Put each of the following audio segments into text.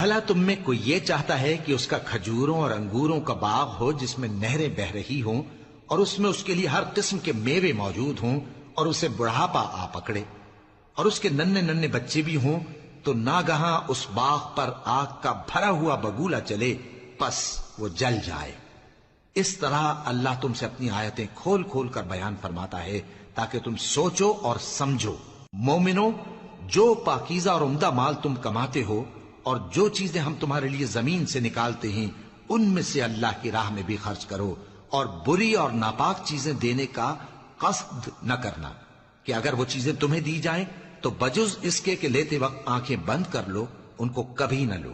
بھلا تم میں کوئی یہ چاہتا ہے کہ اس کا کھجوروں اور انگوروں کا باغ ہو جس میں نہریں بہ رہی ہوں اور اس میں اس کے لیے ہر قسم کے میوے موجود ہوں اور اسے بڑھاپا آ پکڑے اور اس کے ننھے ننھے بچے بھی ہوں تو ناگہاں اس باغ پر آگ کا بھرا ہوا بگولا چلے پس وہ جل جائے؟ اس طرح اللہ تم سے اپنی آیتیں کھول کھول کر بیان فرماتا ہے تاکہ تم سوچو اور سمجھو۔ مومنو، جو پاکیزہ اور عمدہ مال تم کماتے ہو اور جو چیزیں ہم تمہارے لیے زمین سے نکالتے ہیں ان میں سے اللہ کی راہ میں بھی خرچ کرو، اور بری اور ناپاک چیزیں دینے کا قصد نہ کرنا کہ اگر وہ چیزیں تمہیں دی جائیں تو بجز اس کے کہ لیتے وقت آنکھیں بند کر لو ان کو کبھی نہ لو،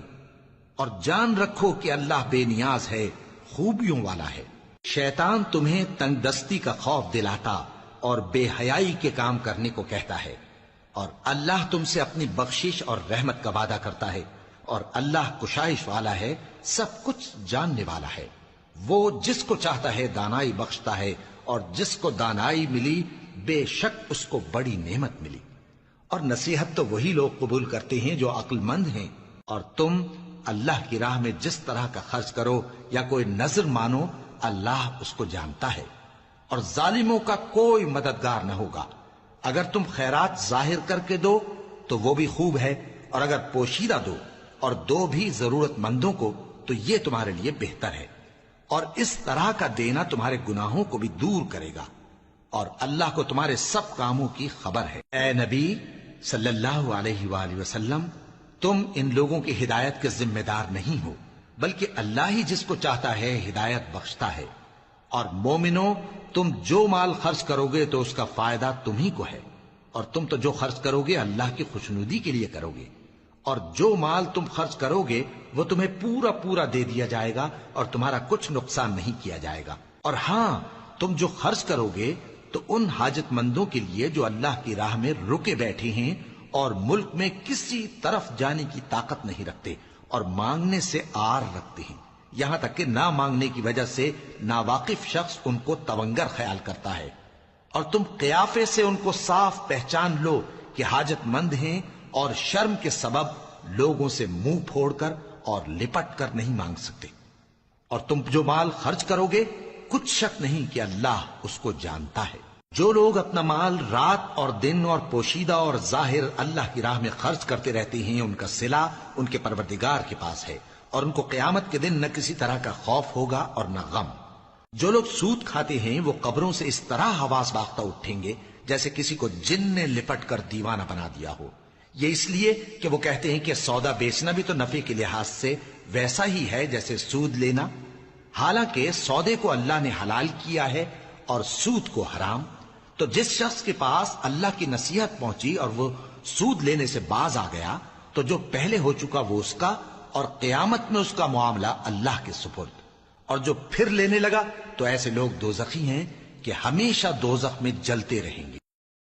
اور جان رکھو کہ اللہ بے نیاز ہے، خوبیوں والا ہے۔ شیطان تمہیں تنگ دستی کا خوف دلاتا اور بے حیائی کے کام کرنے کو کہتا ہے، اور اللہ تم سے اپنی بخشش اور رحمت کا وعدہ کرتا ہے، اور اللہ کشائش والا ہے، سب کچھ جاننے والا ہے۔ وہ جس کو چاہتا ہے دانائی بخشتا ہے، اور جس کو دانائی ملی بے شک اس کو بڑی نعمت ملی۔ اور نصیحت تو وہی لوگ قبول کرتے ہیں جو عقل مند ہیں، اور تم اللہ کی راہ میں جس طرح کا خرچ کرو یا کوئی نذر مانو اللہ اس کو جانتا ہے، اور ظالموں کا کوئی مددگار نہ ہوگا۔ اگر تم خیرات ظاہر کر کے دو تو وہ بھی خوب ہے، اور اگر پوشیدہ دو اور دو بھی ضرورت مندوں کو تو یہ تمہارے لیے بہتر ہے، اور اس طرح کا دینا تمہارے گناہوں کو بھی دور کرے گا، اور اللہ کو تمہارے سب کاموں کی خبر ہے۔ اے نبی صلی اللہ علیہ وآلہ وسلم، تم ان لوگوں کی ہدایت کے ذمہ دار نہیں ہو، بلکہ اللہ ہی جس کو چاہتا ہے ہدایت بخشتا ہے۔ اور مومنو، تم جو مال خرچ کرو گے تو اس کا فائدہ تمہیں کو ہے، اور تم تو جو خرچ کرو گے اللہ کی خوشنودی کے لیے کرو گے، اور جو مال تم خرچ کرو گے وہ تمہیں پورا پورا دے دیا جائے گا اور تمہارا کچھ نقصان نہیں کیا جائے گا۔ اور ہاں، تم جو خرچ کرو گے تو ان حاجت مندوں کے لیے جو اللہ کی راہ میں رکے بیٹھے ہیں اور ملک میں کسی طرف جانے کی طاقت نہیں رکھتے اور مانگنے سے آر رکھتے ہیں، یہاں تک کہ نہ مانگنے کی وجہ سے ناواقف شخص ان کو تونگر خیال کرتا ہے، اور تم قیافے سے ان کو صاف پہچان لو کہ حاجت مند ہیں، اور شرم کے سبب لوگوں سے منہ پھوڑ کر اور لپٹ کر نہیں مانگ سکتے۔ اور تم جو مال خرچ کرو گے کچھ شک نہیں کہ اللہ اس کو جانتا ہے۔ جو لوگ اپنا مال رات اور دن اور پوشیدہ اور ظاہر اللہ کی راہ میں خرچ کرتے رہتے ہیں، ان کا صلہ ان کے پروردگار کے پاس ہے، اور ان کو قیامت کے دن نہ کسی طرح کا خوف ہوگا اور نہ غم۔ جو لوگ سود کھاتے ہیں وہ قبروں سے اس طرح حواس باختہ اٹھیں گے جیسے کسی کو جن نے لپٹ کر دیوانہ بنا دیا ہو، یہ اس لیے کہ وہ کہتے ہیں کہ سودا بیچنا بھی تو نفع کے لحاظ سے ویسا ہی ہے جیسے سود لینا، حالانکہ سودے کو اللہ نے حلال کیا ہے اور سود کو حرام۔ تو جس شخص کے پاس اللہ کی نصیحت پہنچی اور وہ سود لینے سے باز آ گیا تو جو پہلے ہو چکا وہ اس کا، اور قیامت میں اس کا معاملہ اللہ کے سپرد۔ اور جو پھر لینے لگا تو ایسے لوگ دوزخی ہیں کہ ہمیشہ دوزخ میں جلتے رہیں گے۔